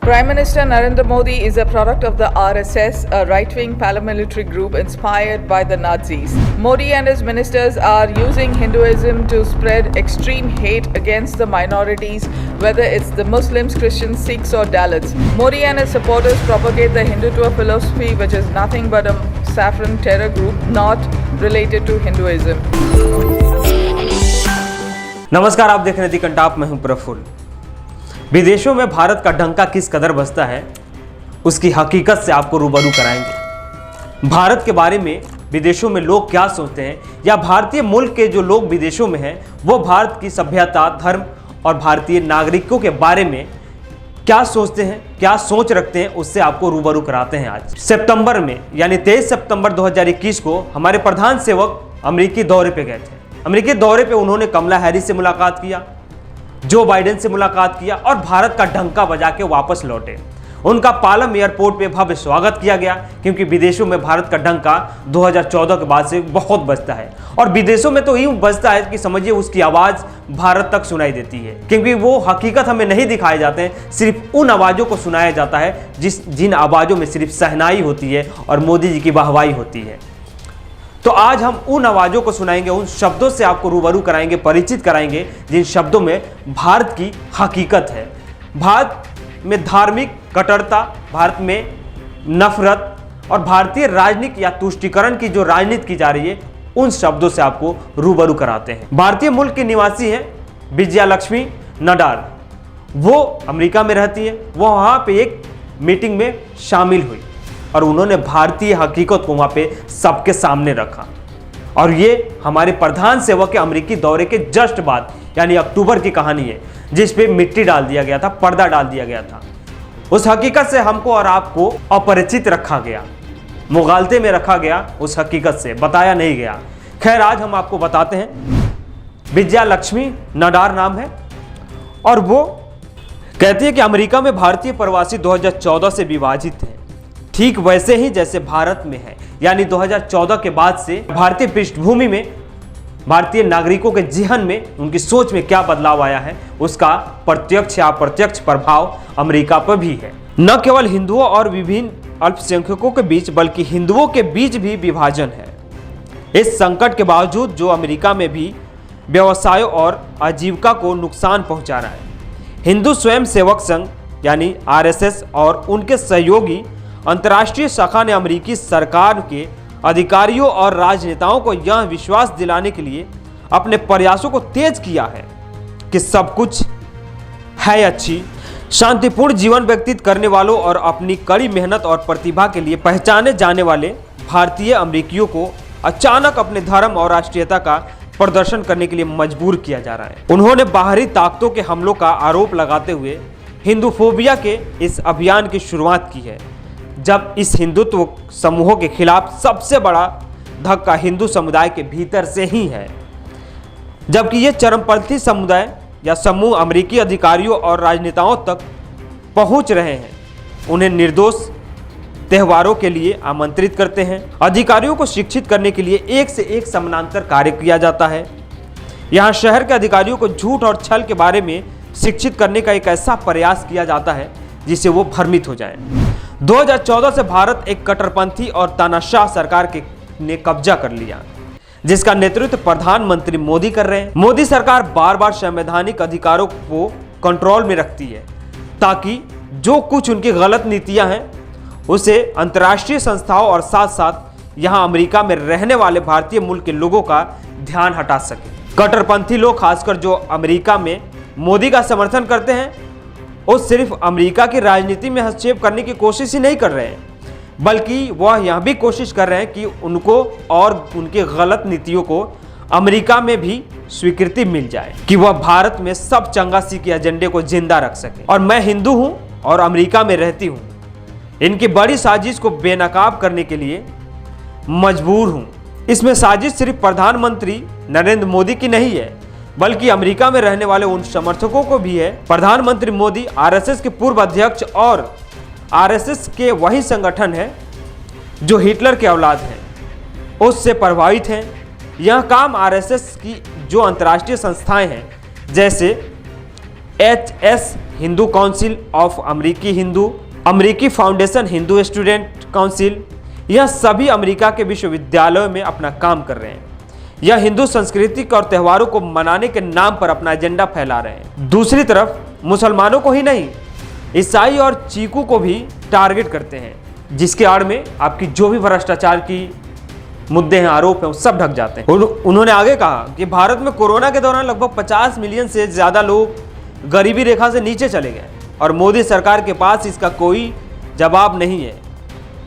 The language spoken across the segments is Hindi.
Prime Minister Narendra Modi is a product of the RSS, a right-wing paramilitary group inspired by the Nazis. Modi and his ministers are using Hinduism to spread extreme hate against the minorities, whether it's the Muslims, Christians, Sikhs or Dalits. Modi and his supporters propagate the Hindutva philosophy, which is nothing but a saffron terror group not related to Hinduism. नमस्कार, आप देख रहे हैं दी कंटाप, मैं हूं प्रफुल्ल। विदेशों में भारत का डंका किस कदर बजता है उसकी हकीकत से आपको रूबरू कराएंगे। भारत के बारे में विदेशों में लोग क्या सोचते हैं, या भारतीय मूल के जो लोग विदेशों में हैं वो भारत की सभ्यता, धर्म और भारतीय नागरिकों के बारे में क्या सोचते हैं, क्या सोच रखते हैं, उससे आपको रूबरू कराते हैं। आज सितंबर में यानी 23 सितंबर 2021 को हमारे प्रधान सेवक अमेरिकी दौरे पे गए थे। अमेरिकी दौरे पे उन्होंने कमला हैरिस से मुलाकात किया, जो बाइडेन से मुलाकात किया और भारत का डंका बजा के वापस लौटे। उनका पालम एयरपोर्ट पे भव्य स्वागत किया गया, क्योंकि विदेशों में भारत का डंका 2014 के बाद से बहुत बजता है। और विदेशों में तो यूं बजता है कि समझिए उसकी आवाज़ भारत तक सुनाई देती है, क्योंकि वो हकीकत हमें नहीं दिखाए जाते हैं, सिर्फ उन आवाज़ों को सुनाया जाता है जिन आवाज़ों में सिर्फ सहनाई होती है और मोदी जी की वाहवाही होती है। तो आज हम उन आवाज़ों को सुनाएंगे, उन शब्दों से आपको रूबरू कराएंगे, परिचित कराएंगे जिन शब्दों में भारत की हकीकत है। भारत में धार्मिक कट्टरता, भारत में नफरत और भारतीय राजनीति या तुष्टीकरण की जो राजनीति की जा रही है, उन शब्दों से आपको रूबरू कराते हैं। भारतीय मूल के निवासी हैं विजया लक्ष्मी नडार। वो अमेरिका में रहती है। वो वहाँ पे एक मीटिंग में शामिल हुई और उन्होंने भारतीय हकीकत को वहाँ पे सबके सामने रखा। और ये हमारे प्रधान सेवक के अमेरिकी दौरे के जस्ट बाद यानी अक्टूबर की कहानी है, जिस पे मिट्टी डाल दिया गया था, पर्दा डाल दिया गया था। उस हकीकत से हमको और आपको अपरिचित रखा गया, मुगालते में रखा गया, उस हकीकत से बताया नहीं गया। खैर, आज हम आपको बताते हैं। विजया लक्ष्मी नडार नाम है और वो कहती है कि अमेरिका में भारतीय प्रवासी 2014 से विभाजित हैं, ठीक वैसे ही जैसे भारत में है। यानी 2014 के बाद से भारतीय पृष्ठभूमि में भारतीय नागरिकों के जिहन में, उनकी सोच में क्या बदलाव आया है, उसका प्रत्यक्ष या अप्रत्यक्ष प्रभाव अमेरिका पर भी है। न केवल हिंदुओं और विभिन्न अल्पसंख्यकों के बीच, बल्कि हिंदुओं के बीच भी विभाजन है। इस संकट के बावजूद जो अमेरिका में भी व्यवसायों और आजीविका को नुकसान पहुंचा रहा है, हिंदू स्वयं सेवक संघ यानी RSS और उनके सहयोगी अंतर्राष्ट्रीय शाखा ने अमेरिकी सरकार के अधिकारियों और राजनेताओं को यह विश्वास दिलाने के लिए अपने प्रयासों को तेज किया है कि सब कुछ है अच्छी, शांतिपूर्ण जीवन व्यतीत करने वालों और अपनी कड़ी मेहनत और प्रतिभा के लिए पहचाने जाने वाले भारतीय अमेरिकियों को अचानक अपने धर्म और राष्ट्रीयता का प्रदर्शन करने के लिए मजबूर किया जा रहा है। उन्होंने बाहरी ताकतों के हमलों का आरोप लगाते हुए हिंदूफोबिया के इस अभियान की शुरुआत की है, जब इस हिंदुत्व समूहों के खिलाफ सबसे बड़ा धक्का हिंदू समुदाय के भीतर से ही है। जबकि ये चरमपंथी समुदाय या समूह अमेरिकी अधिकारियों और राजनेताओं तक पहुंच रहे हैं, उन्हें निर्दोष त्योहारों के लिए आमंत्रित करते हैं। अधिकारियों को शिक्षित करने के लिए एक से एक समानांतर कार्य किया जाता है। यहाँ शहर के अधिकारियों को झूठ और छल के बारे में शिक्षित करने का एक ऐसा प्रयास किया जाता है जिससे वो भ्रमित हो जाएं। 2014 से भारत एक कट्टरपंथी और तानाशाह सरकार ने कब्जा कर लिया, जिसका नेतृत्व प्रधानमंत्री मोदी कर रहे हैं। मोदी सरकार बार बार संवैधानिक अधिकारों को कंट्रोल में रखती है, ताकि जो कुछ उनकी गलत नीतियां हैं उसे अंतर्राष्ट्रीय संस्थाओं और साथ साथ यहाँ अमेरिका में रहने वाले भारतीय मूल के लोगों का ध्यान हटा सके। कट्टरपंथी लोग, खासकर जो अमेरिका में मोदी का समर्थन करते हैं, वो सिर्फ अमेरिका की राजनीति में हस्तक्षेप करने की कोशिश ही नहीं कर रहे हैं, बल्कि वह यह भी कोशिश कर रहे हैं कि उनको और उनके गलत नीतियों को अमेरिका में भी स्वीकृति मिल जाए, कि वह भारत में सब चंगासी के एजेंडे को जिंदा रख सके। और मैं हिंदू हूं और अमेरिका में रहती हूं, इनकी बड़ी साजिश को बेनकाब करने के लिए मजबूर हूं। इसमें साजिश सिर्फ प्रधानमंत्री नरेंद्र मोदी की नहीं है, बल्कि अमेरिका में रहने वाले उन समर्थकों को भी है। प्रधानमंत्री मोदी RSS के पूर्व अध्यक्ष और RSS के वही संगठन है जो हिटलर के औलाद हैं, उससे प्रभावित हैं। यह काम RSS की जो अंतर्राष्ट्रीय संस्थाएं हैं, जैसे HSAC हिंदू काउंसिल ऑफ अमेरिकी हिंदू, अमेरिकी फाउंडेशन हिंदू स्टूडेंट काउंसिल, यह सभी अमेरिका के विश्वविद्यालयों में अपना काम कर रहे हैं। यह हिंदू संस्कृति और त्योहारों को मनाने के नाम पर अपना एजेंडा फैला रहे हैं। दूसरी तरफ मुसलमानों को ही नहीं, ईसाई और चीकू को भी टारगेट करते हैं, जिसके आड़ में आपकी जो भी भ्रष्टाचार की मुद्दे हैं, आरोप हैं, वो सब ढक जाते हैं। उन्होंने आगे कहा कि भारत में कोरोना के दौरान लगभग 50 मिलियन से ज़्यादा लोग गरीबी रेखा से नीचे चले गए और मोदी सरकार के पास इसका कोई जवाब नहीं है।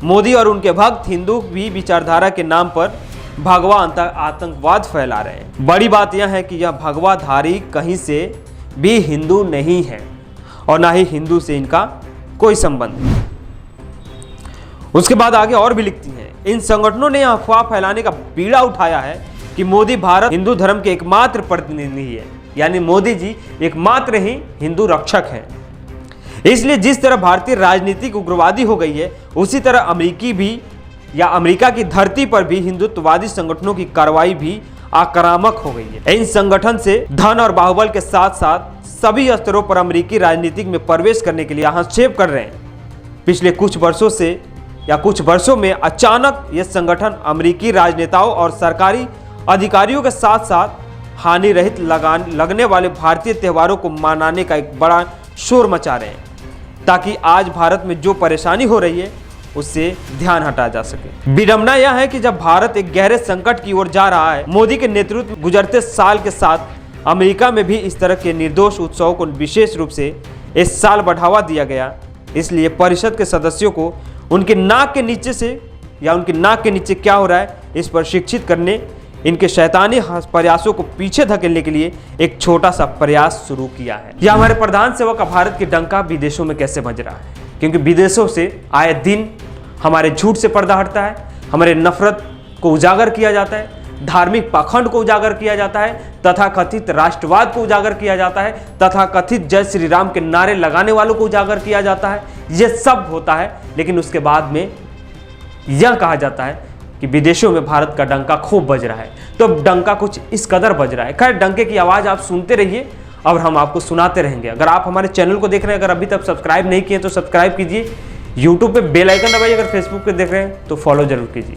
मोदी और उनके भक्त हिंदू भी विचारधारा के नाम पर भगवा आतंकवाद फैला रहे हैं। बड़ी बात यह है कि यह भगवाधारी कहीं से भी हिंदू नहीं है और ना ही हिंदू से इनका कोई संबंध है। उसके बाद आगे और भी लिखती हैं, इन संगठनों ने अफवाह फैलाने का बीड़ा उठाया है कि मोदी भारत हिंदू धर्म के एकमात्र प्रतिनिधि है, यानी मोदी जी एकमात्र ही हिंदू रक्षक हैं। इसलिए जिस तरह भारतीय राजनीतिक उग्रवादी हो गई है, उसी तरह अमेरिकी भी या अमेरिका की धरती पर भी हिंदुत्ववादी संगठनों की कार्रवाई भी आक्रामक हो गई है। इन संगठन से धन और बाहुबल के साथ साथ सभी स्तरों पर अमेरिकी राजनीतिक में प्रवेश करने के लिए हस्तक्षेप कर रहे हैं। पिछले कुछ वर्षों में अचानक यह संगठन अमेरिकी राजनेताओं और सरकारी अधिकारियों के साथ साथ हानि रहित लगने वाले भारतीय त्योहारों को मनाने का एक बड़ा शोर मचा रहे हैं, ताकि आज भारत में जो परेशानी हो रही है उससे ध्यान हटाया जा सके। विडंबना यह है कि जब भारत एक गहरे संकट की ओर जा रहा है, मोदी के नेतृत्व में गुजरते साल के साथ अमेरिका में भी इस तरह के निर्दोष उत्सवों को विशेष रूप से इस साल बढ़ावा दिया गया। इसलिए परिषद के सदस्यों को उनके नाक के नीचे क्या हो रहा है इस पर शिक्षित करने, इनके शैतानी प्रयासों को पीछे धकेलने के लिए एक छोटा सा प्रयास शुरू किया है। यह हमारे प्रधान सेवक का भारत की डंका विदेशों में कैसे बज रहा है, क्योंकि विदेशों से आए दिन हमारे झूठ से पर्दा हटता है, हमारे नफरत को उजागर किया जाता है, धार्मिक पाखंड को उजागर किया जाता है, तथा कथित राष्ट्रवाद को उजागर किया जाता है, तथा कथित जय श्री राम के नारे लगाने वालों को उजागर किया जाता है। यह सब होता है, लेकिन उसके बाद में यह कहा जाता है कि विदेशों में भारत का डंका खूब बज रहा है। तो डंका कुछ इस कदर बज रहा है। खैर, डंके की आवाज़ आप सुनते रहिए और हम आपको सुनाते रहेंगे। अगर आप हमारे चैनल को देख रहे हैं, अगर अभी तक सब्सक्राइब नहीं किए तो सब्सक्राइब कीजिए, यूट्यूब पे बेल आइकन दबाइए, अगर फेसबुक पे देख रहे हैं तो फॉलो जरूर कीजिए।